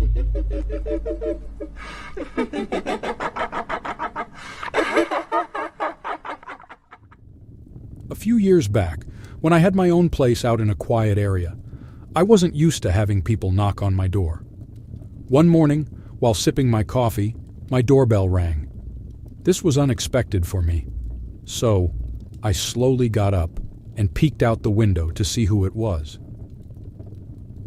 A few years back, when I had my own place out in a quiet area, I wasn't used to having people knock on my door. One morning, while sipping my coffee, my doorbell rang. This was unexpected for me, so I slowly got up and peeked out the window to see who it was.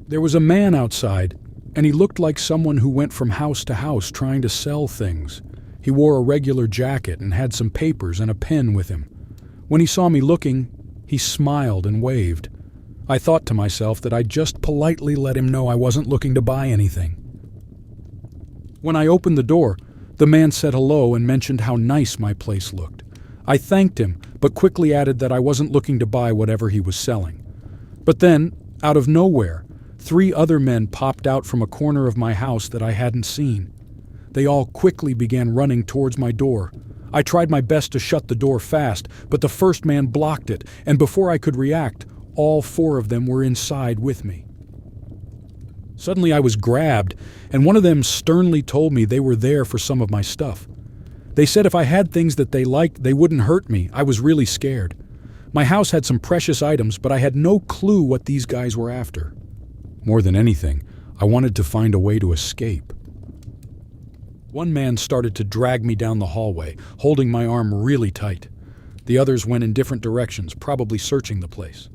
There was a man outside, and he looked like someone who went from house to house trying to sell things. He wore a regular jacket and had some papers and a pen with him. When he saw me looking, he smiled and waved. I thought to myself that I'd just politely let him know I wasn't looking to buy anything. When I opened the door, the man said hello and mentioned how nice my place looked. I thanked him, but quickly added that I wasn't looking to buy whatever he was selling. But then, out of nowhere, 3 other men popped out from a corner of my house that I hadn't seen. They all quickly began running towards my door. I tried my best to shut the door fast, but the first man blocked it, and before I could react, all 4 of them were inside with me. Suddenly I was grabbed, and one of them sternly told me they were there for some of my stuff. They said if I had things that they liked, they wouldn't hurt me. I was really scared. My house had some precious items, but I had no clue what these guys were after. More than anything, I wanted to find a way to escape. One man started to drag me down the hallway, holding my arm really tight. The others went in different directions, probably searching the place.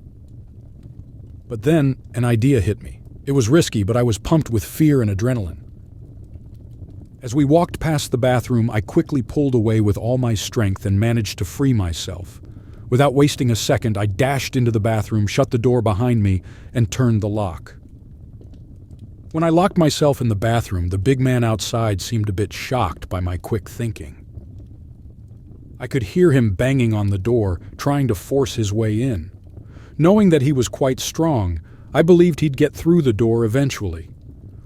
But then an idea hit me. It was risky, but I was pumped with fear and adrenaline. As we walked past the bathroom, I quickly pulled away with all my strength and managed to free myself. Without wasting a second, I dashed into the bathroom, shut the door behind me, and turned the lock. When I locked myself in the bathroom, the big man outside seemed a bit shocked by my quick thinking. I could hear him banging on the door, trying to force his way in. Knowing that he was quite strong, I believed he'd get through the door eventually.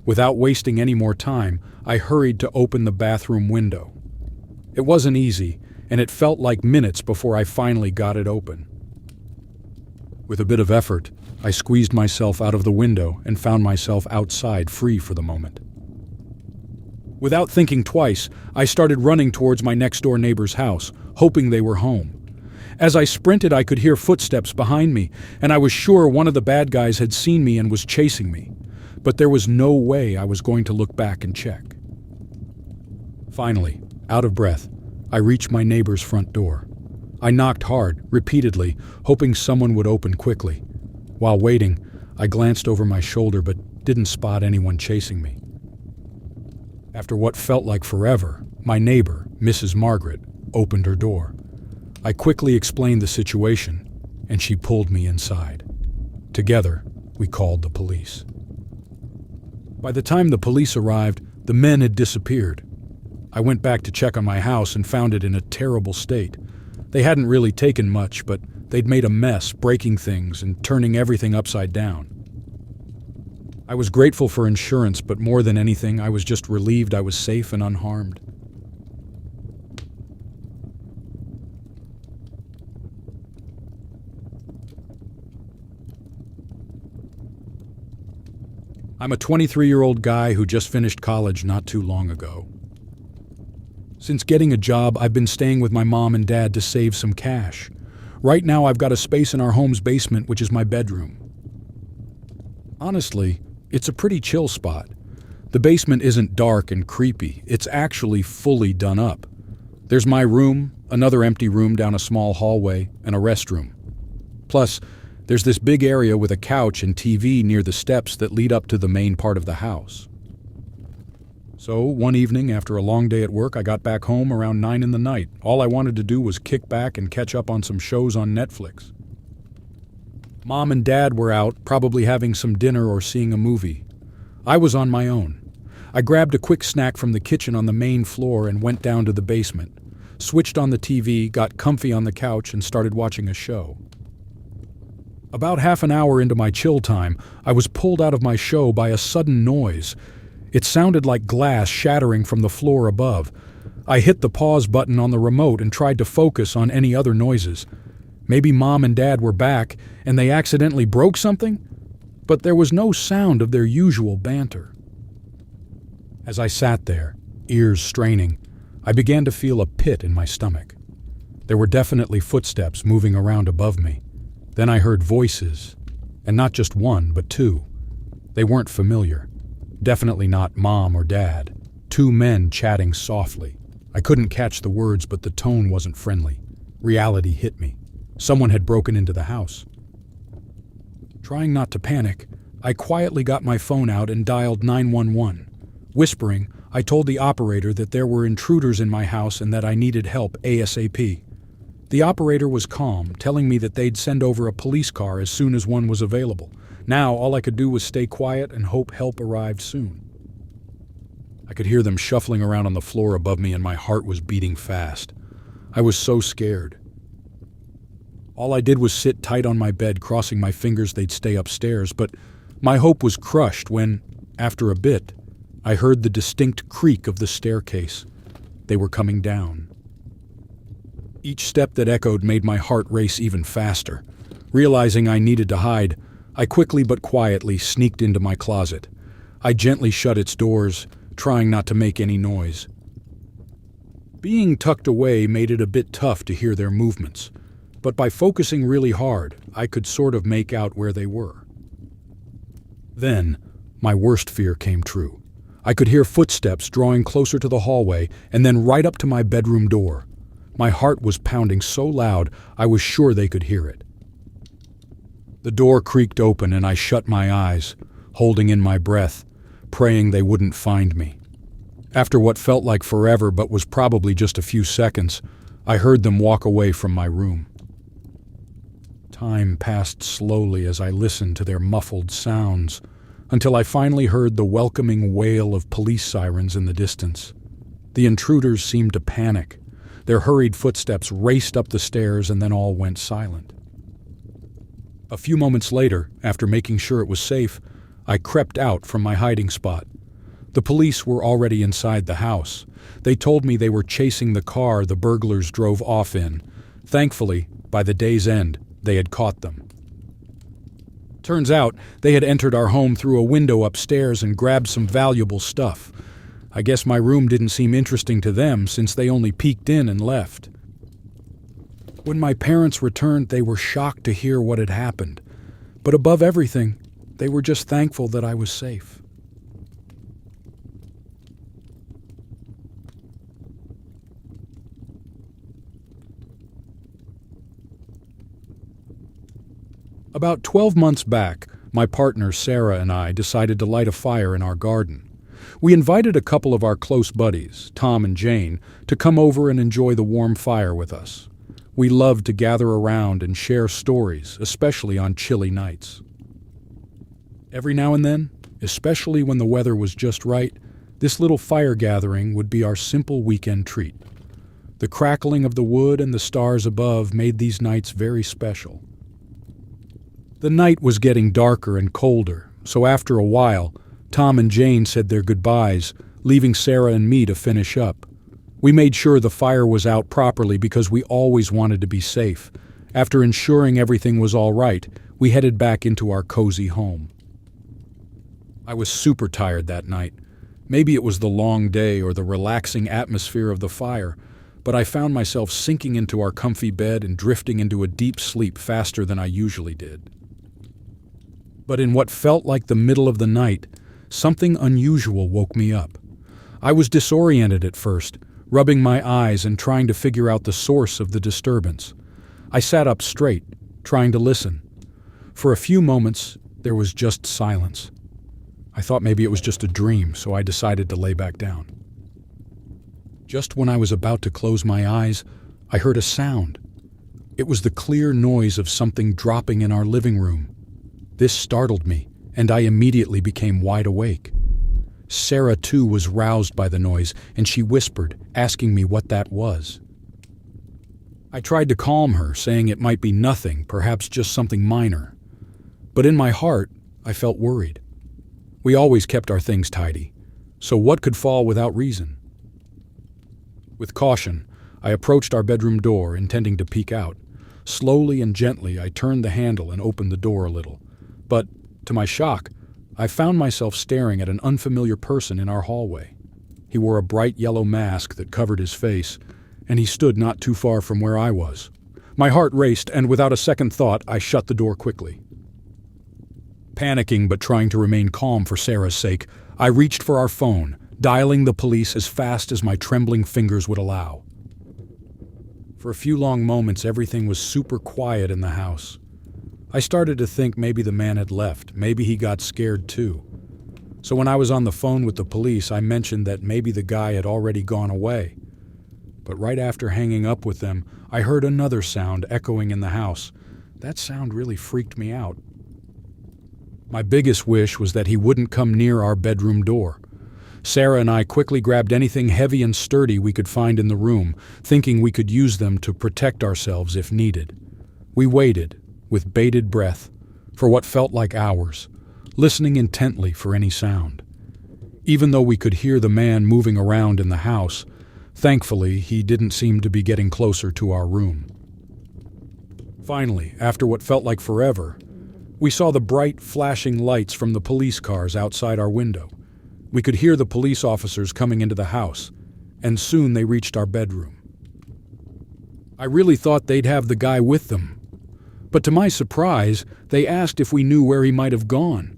Without wasting any more time, I hurried to open the bathroom window. It wasn't easy, and it felt like minutes before I finally got it open. With a bit of effort, I squeezed myself out of the window and found myself outside, free for the moment. Without thinking twice, I started running towards my next-door neighbor's house, hoping they were home. As I sprinted, I could hear footsteps behind me, and I was sure one of the bad guys had seen me and was chasing me. But there was no way I was going to look back and check. Finally, out of breath, I reached my neighbor's front door. I knocked hard, repeatedly, hoping someone would open quickly. While waiting, I glanced over my shoulder but didn't spot anyone chasing me. After what felt like forever, my neighbor, Mrs. Margaret, opened her door. I quickly explained the situation, and she pulled me inside. Together, we called the police. By the time the police arrived, the men had disappeared. I went back to check on my house and found it in a terrible state. They hadn't really taken much, but they'd made a mess, breaking things and turning everything upside down. I was grateful for insurance, but more than anything, I was just relieved I was safe and unharmed. I'm a 23-year-old guy who just finished college not too long ago. Since getting a job, I've been staying with my mom and dad to save some cash. Right now, I've got a space in our home's basement, which is my bedroom. Honestly, it's a pretty chill spot. The basement isn't dark and creepy. It's actually fully done up. There's my room, another empty room down a small hallway, and a restroom. Plus, there's this big area with a couch and TV near the steps that lead up to the main part of the house. So, one evening after a long day at work, I got back home around 9 in the night. All I wanted to do was kick back and catch up on some shows on Netflix. Mom and Dad were out, probably having some dinner or seeing a movie. I was on my own. I grabbed a quick snack from the kitchen on the main floor and went down to the basement, switched on the TV, got comfy on the couch, and started watching a show. About half an hour into my chill time, I was pulled out of my show by a sudden noise. It sounded like glass shattering from the floor above. I hit the pause button on the remote and tried to focus on any other noises. Maybe Mom and Dad were back and they accidentally broke something? But there was no sound of their usual banter. As I sat there, ears straining, I began to feel a pit in my stomach. There were definitely footsteps moving around above me. Then I heard voices, and not just one, but two. They weren't familiar. Definitely not Mom or Dad. Two men chatting softly. I couldn't catch the words, but the tone wasn't friendly. Reality hit me. Someone had broken into the house. Trying not to panic, I quietly got my phone out and dialed 911. Whispering, I told the operator that there were intruders in my house and that I needed help ASAP. The operator was calm, telling me that they'd send over a police car as soon as one was available. Now, all I could do was stay quiet and hope help arrived soon. I could hear them shuffling around on the floor above me and my heart was beating fast. I was so scared. All I did was sit tight on my bed, crossing my fingers they'd stay upstairs, but my hope was crushed when, after a bit, I heard the distinct creak of the staircase. They were coming down. Each step that echoed made my heart race even faster. Realizing I needed to hide, I quickly but quietly sneaked into my closet. I gently shut its doors, trying not to make any noise. Being tucked away made it a bit tough to hear their movements, but by focusing really hard, I could sort of make out where they were. Then, my worst fear came true. I could hear footsteps drawing closer to the hallway and then right up to my bedroom door. My heart was pounding so loud I was sure they could hear it. The door creaked open and I shut my eyes, holding in my breath, praying they wouldn't find me. After what felt like forever but was probably just a few seconds, I heard them walk away from my room. Time passed slowly as I listened to their muffled sounds, until I finally heard the welcoming wail of police sirens in the distance. The intruders seemed to panic. Their hurried footsteps raced up the stairs and then all went silent. A few moments later, after making sure it was safe, I crept out from my hiding spot. The police were already inside the house. They told me they were chasing the car the burglars drove off in. Thankfully, by the day's end, they had caught them. Turns out, they had entered our home through a window upstairs and grabbed some valuable stuff. I guess my room didn't seem interesting to them since they only peeked in and left. When my parents returned, they were shocked to hear what had happened. But above everything, they were just thankful that I was safe. About 12 months back, my partner Sarah and I decided to light a fire in our garden. We invited a couple of our close buddies, Tom and Jane, to come over and enjoy the warm fire with us. We loved to gather around and share stories, especially on chilly nights. Every now and then, especially when the weather was just right, this little fire gathering would be our simple weekend treat. The crackling of the wood and the stars above made these nights very special. The night was getting darker and colder, so after a while, Tom and Jane said their goodbyes, leaving Sarah and me to finish up. We made sure the fire was out properly because we always wanted to be safe. After ensuring everything was all right, we headed back into our cozy home. I was super tired that night. Maybe it was the long day or the relaxing atmosphere of the fire, but I found myself sinking into our comfy bed and drifting into a deep sleep faster than I usually did. But in what felt like the middle of the night, something unusual woke me up. I was disoriented at first, rubbing my eyes and trying to figure out the source of the disturbance. I sat up straight, trying to listen. For a few moments, there was just silence. I thought maybe it was just a dream, so I decided to lay back down. Just when I was about to close my eyes, I heard a sound. It was the clear noise of something dropping in our living room. This startled me, and I immediately became wide awake. Sarah, too, was roused by the noise, and she whispered, asking me what that was. I tried to calm her, saying it might be nothing, perhaps just something minor. But in my heart, I felt worried. We always kept our things tidy, so what could fall without reason? With caution, I approached our bedroom door, intending to peek out. Slowly and gently, I turned the handle and opened the door a little. But, to my shock, I found myself staring at an unfamiliar person in our hallway. He wore a bright yellow mask that covered his face, and he stood not too far from where I was. My heart raced, and without a second thought, I shut the door quickly. Panicking but trying to remain calm for Sarah's sake, I reached for our phone, dialing the police as fast as my trembling fingers would allow. For a few long moments, everything was super quiet in the house. I started to think maybe the man had left, maybe he got scared too. So when I was on the phone with the police, I mentioned that maybe the guy had already gone away. But right after hanging up with them, I heard another sound echoing in the house. That sound really freaked me out. My biggest wish was that he wouldn't come near our bedroom door. Sarah and I quickly grabbed anything heavy and sturdy we could find in the room, thinking we could use them to protect ourselves if needed. We waited, with bated breath, for what felt like hours, listening intently for any sound. Even though we could hear the man moving around in the house, thankfully he didn't seem to be getting closer to our room. Finally, after what felt like forever, we saw the bright, flashing lights from the police cars outside our window. We could hear the police officers coming into the house, and soon they reached our bedroom. I really thought they'd have the guy with them, but to my surprise, they asked if we knew where he might have gone.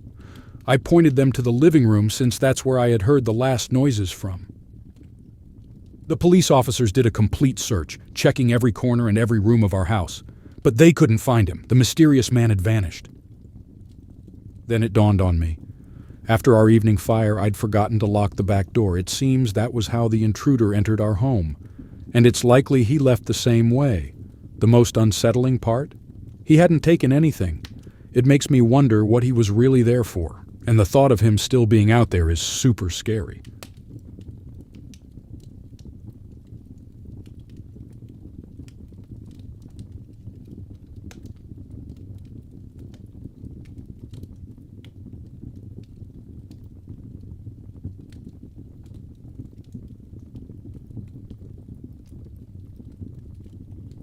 I pointed them to the living room since that's where I had heard the last noises from. The police officers did a complete search, checking every corner and every room of our house, but they couldn't find him. The mysterious man had vanished. Then it dawned on me. After our evening fire, I'd forgotten to lock the back door. It seems that was how the intruder entered our home, and it's likely he left the same way. The most unsettling part? He hadn't taken anything. It makes me wonder what he was really there for, and the thought of him still being out there is super scary.